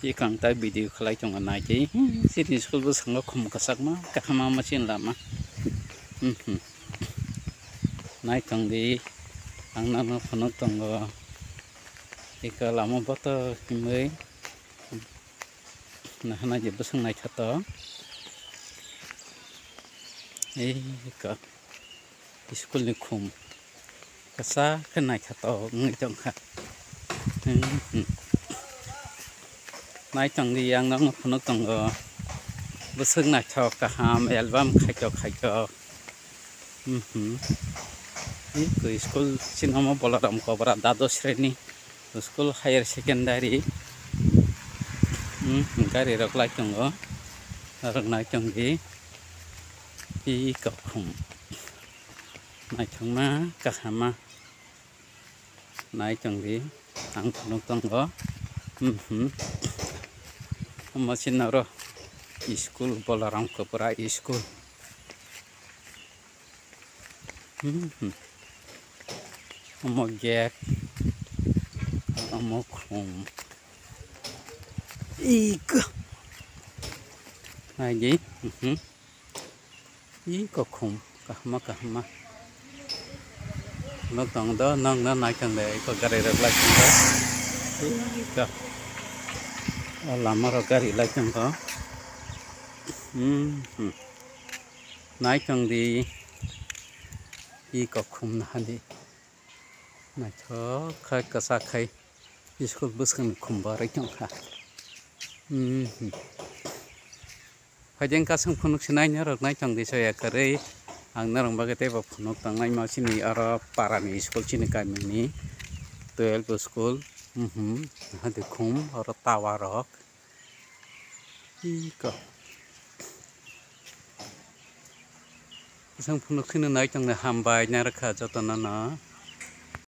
chỉ cần tới video khai trong ngày này chỉ xin school bus không có không có sắc mà các mà machine làm mà nay trong đi ăn nó phần nó trong thì cái làm một bát mới là hai giờ bữa này chắc đó ấy cái school này không cái xa cái này chắc đó người trong khác nay trong đi ăn nó phần nó trong bữa này cho cả ham album khai cho itu school sinama bolaram ko bara dados shreni school higher secondary gari rak lai chongo rak nai chong gi I cọc khủng nai chong ma ka hama nai chong gi ang thong tong go ma sinaro school bolaram ko bara school một gạt một khủng ý cơ này gì ý có khủng cả mà nó còn đó nó này cần để có cái này lại trong đó ý cơ làm mà cái này lại trong đó nãy trong đi ý có khủng nào đi này cho khai cả sa khai school bus kan khumba rai chong kha hajeng ka sang phunuk sinai nya rok nai chong di soya kare ang narang bagate ba phunuk tang nai ma sini ara parani school chini ka mini 12 school hadi khum ara tawa rok I ko sang phunuk sini nai chong na hambai nya rakha jotana na